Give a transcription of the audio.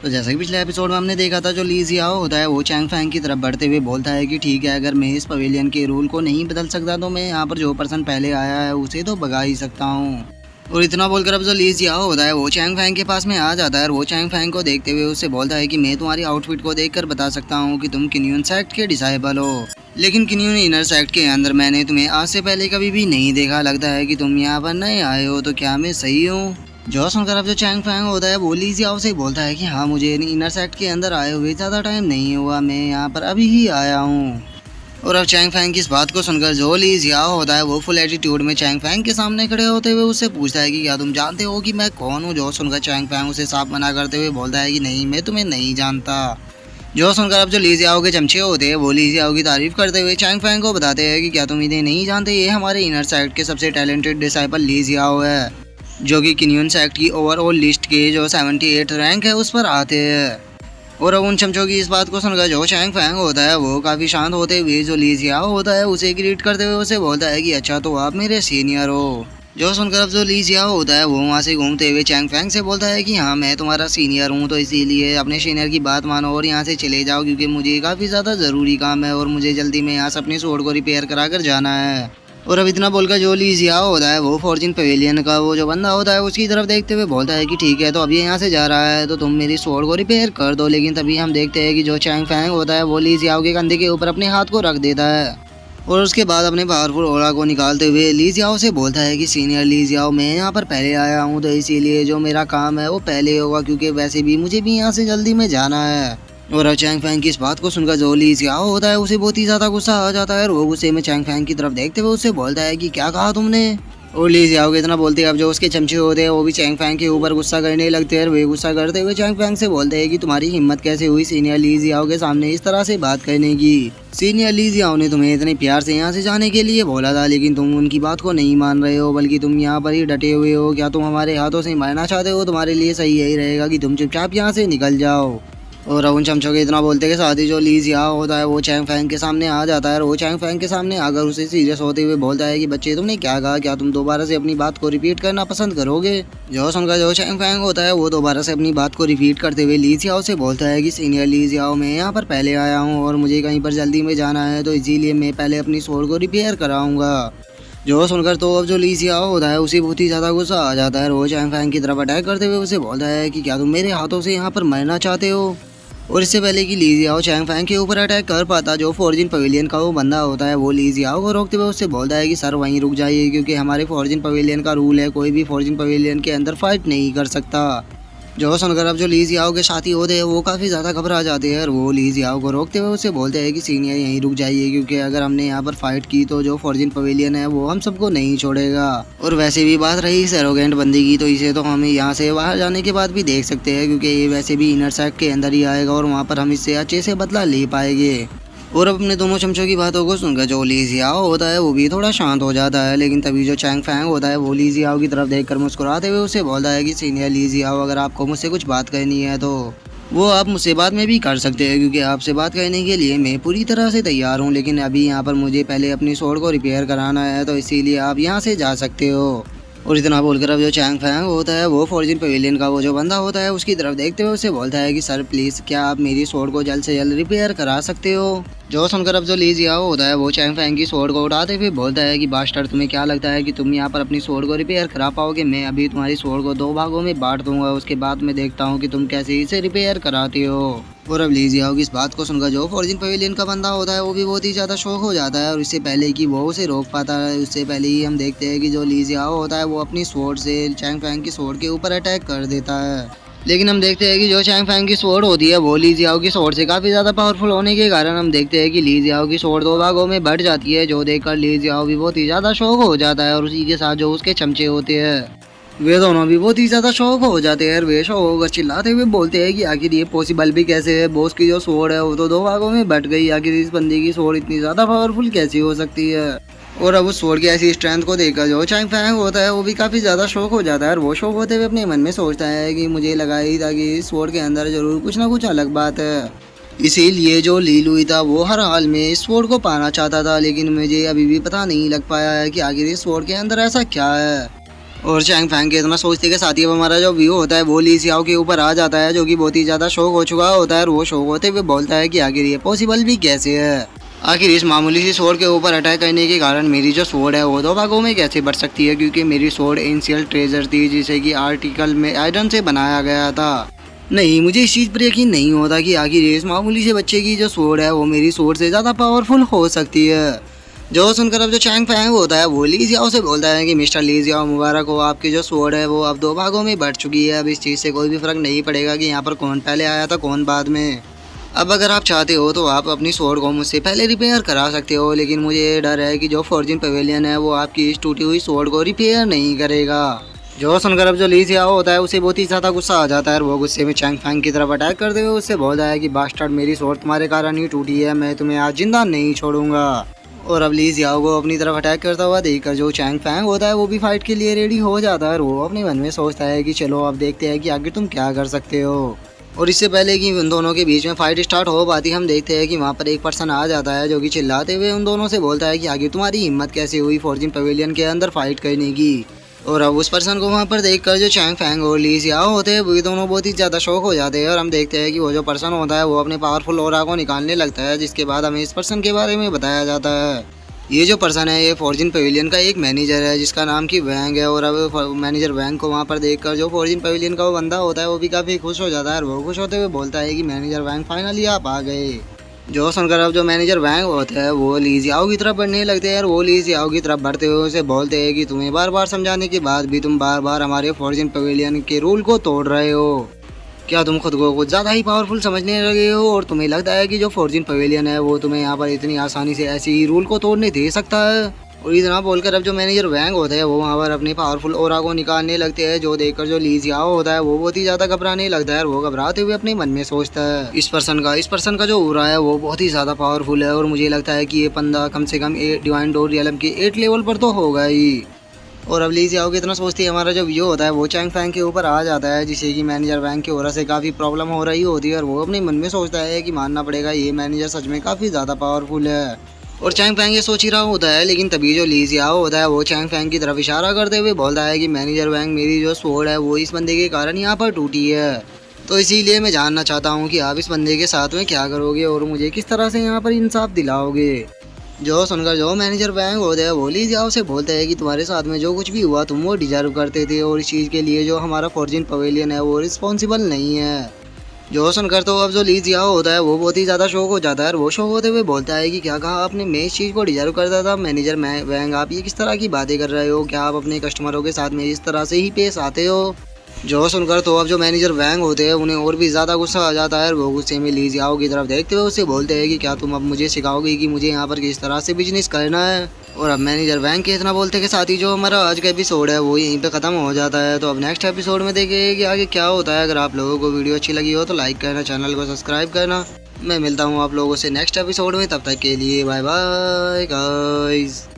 तो जैसे कि पिछले एपिसोड में हमने देखा था, जो ली जियाओ होता है वो चैंग फैंग की तरफ बढ़ते हुए बोलता है कि ठीक है, अगर मैं इस पवेलियन के रूल को नहीं बदल सकता तो मैं यहाँ पर जो पर्सन पहले आया है उसे तो भगा ही सकता हूँ। और इतना बोलकर अब जो ली जियाओ होता है वो चैंग फैंग के पास में आ जाता है और वो चैंग फैंग को देखते हुए उससे बोलता है कि मैं तुम्हारी आउटफिट को देखकर बता सकता हूँ कि तुम किन्यून सेक्ट के डिसाइबल हो, लेकिन किन्यून इनर सेक्ट के अंदर मैंने तुम्हें आज से पहले कभी भी नहीं देखा। लगता है कि तुम यहाँ पर नए आए हो, तो क्या मैं सही हूँ? जो सुनकर अब जो चैंग फैंग होता है वो ली जियाओ से बोलता है कि हाँ, मुझे इनर सेक्ट के अंदर आए हुए ज़्यादा टाइम नहीं हुआ, मैं यहाँ पर अभी ही आया हूँ। और अब चैंग फैंग की इस बात को सुनकर जो ली जियाओ होता है वो फुल एटीट्यूड में चैंग फैंग के सामने खड़े होते हुए उससे पूछता है कि क्या तुम जानते हो कि मैं कौन हूँ? जो सुनकर चैंग फैंग उसे साफ मना करते हुए बोलता है कि नहीं, मैं तुम्हें नहीं जानता। जो सुनकर अब जो ली जियाओ के चमचे होते हैं वो ली जियाओ की तारीफ करते हुए चैंग फैंग को बताते हैं कि क्या तुम इन्हें नहीं जानते, ये हमारे इनर सेक्ट के सबसे टैलेंटेड डिसाइपल ली जियाओ है, जो कि किन्यून सेक्ट की ओवरऑल लिस्ट के जो 78 रैंक है उस पर आते हैं। और अब उन चमचों की इस बात को सुनकर जो चैंग फैंग होता है वो काफ़ी शांत होते हुए जो ली जियाओ होता है उसे ग्रीट करते हुए उसे बोलता है कि अच्छा, तो आप मेरे सीनियर हो। जो सुनकर अब जो ली जियाओ होता है वो वहाँ से घूमते हुए चैंग फैंग से बोलता है कि हाँ, मैं तुम्हारा सीनियर हूँ, तो इसीलिए अपने सीनियर की बात मानो और यहाँ से चले जाओ, क्योंकि मुझे काफ़ी ज़्यादा ज़रूरी काम है और मुझे जल्दी में यहाँ से अपनी स्वॉर्ड को रिपेयर करा कर जाना है। और अब इतना बोलकर जो ली जियाओ होता है वो फॉर्च्यून पवेलियन का वो जो बंदा होता है उसकी तरफ देखते हुए बोलता है कि ठीक है, तो अब ये यहाँ से जा रहा है तो तुम मेरी स्वॉर्ड को रिपेयर कर दो। लेकिन तभी हम देखते हैं कि जो चैंग फैंग होता है वो ली जियाओ के कंधे के ऊपर अपने हाथ को रख देता है और उसके बाद अपने पावरफुल ऑरा को निकालते हुए ली जियाओ से बोलता है कि सीनियर ली जियाओ, मैं यहाँ पर पहले आया हूँ, तो इसीलिए जो मेरा काम है वो पहले होगा, क्योंकि वैसे भी मुझे भी यहाँ से जल्दी में जाना है। और अब चैंग फैंग की इस बात को सुनकर जो ली जियाओ होता है उसे बहुत ही ज़्यादा गुस्सा आ जाता है और वो गुस्से में चैंग फैंग की तरफ देखते हुए उससे बोलता है कि क्या कहा तुमने? और ली जियाओ के इतना बोलते हैं अब जो उसके चमचे होते हैं वो भी चैंग फैंग के ऊपर गुस्सा करने लगते हैं और वे गुस्सा करते हुए चैंग फैंग से बोलते हैं कि तुम्हारी हिम्मत कैसे हुई सीनियर ली जियाओ के सामने इस तरह से बात करने की? सीनियर ली जियाओ ने तुम्हें इतने प्यार से यहाँ से जाने के लिए बोला था, लेकिन तुम उनकी बात को नहीं मान रहे हो, बल्कि तुम यहाँ पर ही डटे हुए हो। क्या तुम हमारे हाथों से मरना चाहते हो? तुम्हारे लिए सही यही रहेगा कि तुम चुपचाप यहाँ से निकल जाओ। और उन चमचों के इतना बोलते के साथ ही जो ली जियाओ होता है वो चैंग फैंग के सामने आ जाता है और वो चैंग फैंग के सामने आकर उसे सीरियस होते हुए बोलता है कि बच्चे, तुमने क्या कहा? क्या तुम दोबारा से अपनी बात को रिपीट करना पसंद करोगे? जो सुनकर जो चैंग फैंग होता है वो दोबारा से अपनी बात को रिपीट करते हुए ली जियाओ से बोलता है कि सीनियर ली जियाओ, मैं यहाँ पर पहले आया हूँ और मुझे कहीं पर जल्दी में जाना है, तो इसीलिए मैं पहले अपनी स्वॉर्ड को रिपेयर कराऊंगा। जो सुनकर तो अब जो ली जियाओ होता है उसे बहुत ही ज़्यादा गुस्सा आ जाता है और वो चैंग फैंग की तरफ अटैक करते हुए उसे बोलता है कि क्या तुम मेरे हाथों से यहाँ पर मरना चाहते हो? और इससे पहले कि ली जियाओ चैंग फैंग के ऊपर अटैक कर पाता, जो फॉर्च्यून पवेलियन का वो बंदा होता है वो ली जियाओ को रोकते हुए उससे बोलता है कि सर वहीं रुक जाइए, क्योंकि हमारे फॉर्च्यून पवेलियन का रूल है कोई भी फॉर्च्यून पवेलियन के अंदर फाइट नहीं कर सकता। जो सुनकर अब जो ली जियाओ के साथी होते हैं वो काफ़ी ज़्यादा घबरा जाते हैं और वो ली जियाओ को रोकते हुए उससे बोलते हैं कि सीनियर यहीं रुक जाइए, क्योंकि अगर हमने यहाँ पर फाइट की तो जो फॉर्च्यून पवेलियन है वो हम सबको नहीं छोड़ेगा। और वैसे भी बात रही इस एरोगेंट बंदी की, तो इसे तो हम यहाँ से बाहर जाने के बाद भी देख सकते हैं, क्योंकि ये वैसे भी इनर सेक्ट के अंदर ही आएगा और वहाँ पर हम इससे अच्छे से बदला ले पाएंगे। और अब अपने दोनों चमचों की बातों को सुनकर जो ली जियाओ होता है वो भी थोड़ा शांत हो जाता है, लेकिन तभी जो चैंग फैंग होता है वो ली जियाओ की तरफ देखकर मुस्कुराते हुए उसे बोलता है कि सीनियर ली जियाओ, अगर आपको मुझसे कुछ बात करनी है तो वो आप मुझसे बाद में भी कर सकते हैं, क्योंकि आपसे बात करने के लिए मैं पूरी तरह से तैयार हूँ, लेकिन अभी यहाँ पर मुझे पहले अपनी स्वॉर्ड को रिपेयर कराना है, तो इसीलिए आप यहाँ से जा सकते हो। और इतना बोलकर अब जो चैंग फैंग होता है वो फॉर्च्यून पवेलियन का वो जो बंदा होता है उसकी तरफ देखते हुए उसे बोलता है कि सर प्लीज़, क्या आप मेरी स्वॉर्ड को जल्द से जल्द रिपेयर करा सकते हो? जो सुनकर अब जो ली जियाओ होता है वो चैंग फैंग की स्वॉर्ड को उठाते हुए बोलता है कि बास्टर, तुम्हें क्या लगता है कि तुम यहाँ पर अपनी स्वॉर्ड को रिपेयर करा पाओगे? मैं अभी तुम्हारी स्वॉर्ड को 2 भागों में बांट दूंगा, उसके बाद मैं देखता हूँ कि तुम कैसे इसे रिपेयर कराते हो। और अब ली जियाओ की इस बात को सुनकर जो फॉर्च्यून पवेलियन का बंदा होता है वो भी बहुत ही ज़्यादा शौक हो जाता है और इससे पहले कि वो उसे रोक पाता है, उससे पहले ही हम देखते हैं कि जो ली जियाओ होता है वो अपनी स्वॉर्ड से चैंग फैंग की स्वॉर्ड के ऊपर अटैक कर देता है। लेकिन हम देखते हैं कि जो चैंग फैंग की स्वॉर्ड होती है वो ली जियाओ की स्वॉर्ड से काफ़ी ज़्यादा पावरफुल होने के कारण हम देखते हैं कि ली जियाओ की स्वॉर्ड 2 भागों में बढ़ जाती है, जो देखकर ली जियाओ भी बहुत ही ज़्यादा शौक हो जाता है और उसी के साथ जो उसके चमचे होते हैं वे दोनों भी बहुत ही ज़्यादा शौक हो जाते हैं और वे शौक होकर चिल्लाते हुए बोलते हैं कि आखिर ये पॉसिबल भी कैसे है? बॉस की जो स्वॉर्ड है वो तो 2 भागों में बट गई, आखिर इस बंदे की स्वॉर्ड इतनी ज़्यादा पावरफुल कैसी हो सकती है? और अब उस स्वॉर्ड की ऐसी स्ट्रेंथ को देखकर जो चैंग फैंग होता है वो भी काफ़ी ज़्यादा शौक हो जाता है और वो शौक होते हुए अपने मन में सोचता है कि मुझे लगा ही था कि इस स्वॉर्ड के अंदर ज़रूर कुछ ना कुछ अलग बात है, इसीलिए जो ली लुई था वो हर हाल में इस स्वॉर्ड को पाना चाहता था, लेकिन मुझे अभी भी पता नहीं लग पाया है कि आखिर इस स्वॉर्ड के अंदर ऐसा क्या है। और चैंग फैंग के इतना सोचते के साथ ही अब हमारा जो व्यू होता है वो ली सियाओ के ऊपर आ जाता है, जो कि बहुत ही ज़्यादा शौक हो चुका होता है। और वो शौक होते हुए बोलता है कि आखिर ये पॉसिबल भी कैसे है, आखिर इस मामूली सी स्वॉर्ड के ऊपर अटैक करने के कारण मेरी जो स्वॉर्ड है वो 2 भागों में कैसे बढ़ सकती है, क्योंकि मेरी स्वॉर्ड एंशिएंट ट्रेजर थी जिसे कि आर्टिकल में आयरन से बनाया गया था। नहीं, मुझे इस चीज़ पर यकीन नहीं होता कि आखिर इस मामूली से बच्चे की जो स्वॉर्ड है वो मेरी स्वॉर्ड से ज़्यादा पावरफुल हो सकती है। जो सुनकर अब जो चैंग फैंग होता है वो ली जियाओ से बोलता है कि मिस्टर ली जियाओ, मुबारक हो, आपकी जो स्वॉर्ड है वो अब 2 भागों में बढ़ चुकी है। अब इस चीज़ से कोई भी फर्क नहीं पड़ेगा कि यहाँ पर कौन पहले आया था कौन बाद में। अब अगर आप चाहते हो तो आप अपनी स्वॉर्ड को मुझसे पहले रिपेयर करा सकते हो, लेकिन मुझे ये डर है कि जो फॉर्जिन पवेलियन है वो आपकी इस टूटी हुई स्वॉर्ड को रिपेयर नहीं करेगा। जो सुनकर अब जो ली जियाओ होता है उसे बहुत ही ज़्यादा गुस्सा आ जाता है और वो गुस्से में चैंग फैंग की तरफ अटैक करते हुए उससे बोलता है कि बास्टर्ड, मेरी स्वॉर्ड तुम्हारे कारण ही टूटी है, मैं तुम्हें आज जिंदा नहीं छोड़ूंगा। और अब ली जियाओ को अपनी तरफ अटैक करता हुआ देखकर जो चैंग फैंग होता है वो भी फाइट के लिए रेडी हो जाता है और वो अपने मन में सोचता है कि चलो अब देखते हैं कि आगे तुम क्या कर सकते हो। और इससे पहले कि उन दोनों के बीच में फाइट स्टार्ट हो पाती, हम देखते हैं कि वहाँ पर एक पर्सन आ जाता है जो कि चिल्लाते हुए उन दोनों से बोलता है कि आगे तुम्हारी हिम्मत कैसे हुई फॉर्जिन पवेलियन के अंदर फाइट करने की। और अब उस पर्सन को वहाँ पर देखकर जो चैंग फैंग और ली जियाओ होते हैं वो दोनों बहुत ही ज़्यादा शौक हो जाते हैं और हम देखते हैं कि वो जो पर्सन होता है वो अपने पावरफुल ऑरा को निकालने लगता है, जिसके बाद हमें इस पर्सन के बारे में बताया जाता है। ये जो पर्सन है ये फॉर्जिन पवेलियन का एक मैनेजर है जिसका नाम की वैंग है। और अब मैनेजर वैंग को वहाँ पर देखकर जो फॉर्जिन पवेलियन का वो बंदा होता है वो भी काफ़ी खुश हो जाता है और वो खुश होते हुए बोलता है कि मैनेजर वैंग फाइनली आप आ गए। जो सुनकर अब जो मैनेजर वैंग होते हैं वो ली जियाओ की तरफ बढ़ने लगते हैं और वो ली जियाओ की तरफ बढ़ते हुए उसे बोलते हैं कि तुम्हें बार बार समझाने के बाद भी तुम बार बार हमारे फॉर्जिन पवेलियन के रूल को तोड़ रहे हो। क्या तुम खुद को कुछ ज़्यादा ही पावरफुल समझने लगे हो और तुम्हें लगता है कि जो फॉर्जिन पवेलियन है वो तुम्हें यहाँ पर इतनी आसानी से ऐसे ही रूल को तोड़ने दे सकता है। और इतना बोलकर अब जो मैनेजर वैंग होते हैं वो वहाँ पर अपने पावरफुल ओरा को निकालने लगते हैं, जो देखकर जो ली जियाओ होता है वो बहुत ही ज़्यादा घबराने लगता है और वो घबराते हुए अपने मन में सोचता है इस पर्सन का जो ओरा है वो बहुत ही ज़्यादा पावरफुल है और मुझे लगता है कि ये बंदा कम से कम डिवाइन डोर रियलम के 8 लेवल पर तो होगा ही। और अब ली जियाओ की इतना सोचती है हमारा जो व्यू होता है वो चैंग फैंग के ऊपर आ जाता है, जिसे कि मैनेजर वैंग के ओरा से काफ़ी प्रॉब्लम हो रही होती है और वो अपने मन में सोचता है कि मानना पड़ेगा ये मैनेजर सच में काफ़ी ज़्यादा पावरफुल है। और चैंग फैंग ये सोच ही रहा होता है, लेकिन तभी जो ली जियाओ होता है वो चैंग फैंग की तरफ इशारा करते हुए बोलता है कि मैनेजर वैंग, मेरी जो स्वॉर्ड है वो इस बंदे के कारण यहाँ पर टूटी है, तो इसीलिए मैं जानना चाहता हूँ कि आप इस बंदे के साथ में क्या करोगे और मुझे किस तरह से यहाँ पर इंसाफ दिलाओगे। जो सुनकर जो मैनेजर वैंग होते हैं वो ली जियाओ से बोलते हैं कि तुम्हारे साथ में जो कुछ भी हुआ तुम वो डिजर्व करते थे और इस चीज़ के लिए जो हमारा फॉर्जिन पवेलियन है वो रिस्पॉन्सिबल नहीं है। जो सुनकर तो अब जो ली जियाओ होता है वो बहुत ही ज़्यादा शौक हो जाता है और वो शौक होते हुए बोलता है कि क्या कहा आपने, मैं इस चीज़ को डिजर्व करता था। मैनेजर वैंग, आप ये किस तरह की बातें कर रहे हो, क्या आप अपने कस्टमरों के साथ में इस तरह से ही पेश आते हो। जो सुनकर तो अब जो मैनेजर वैंग होते हैं उन्हें और भी ज़्यादा गुस्सा आ जाता है और वो गुस्से में ली जियाओ की तरफ देखते हुए उससे बोलते हैं कि क्या तुम अब मुझे सिखाओगे कि मुझे यहाँ पर किस तरह से बिजनेस करना है। और अब मैनेजर वैंग के इतना बोलते के साथ ही जो हमारा आज का एपिसोड है वो यहीं पे ख़त्म हो जाता है। तो अब नेक्स्ट एपिसोड में देखेंगे कि आगे क्या होता है। अगर आप लोगों को वीडियो अच्छी लगी हो तो लाइक करना, चैनल को सब्सक्राइब करना। मैं मिलता हूँ आप लोगों से नेक्स्ट एपिसोड में, तब तक के लिए बाय बाय गाइस।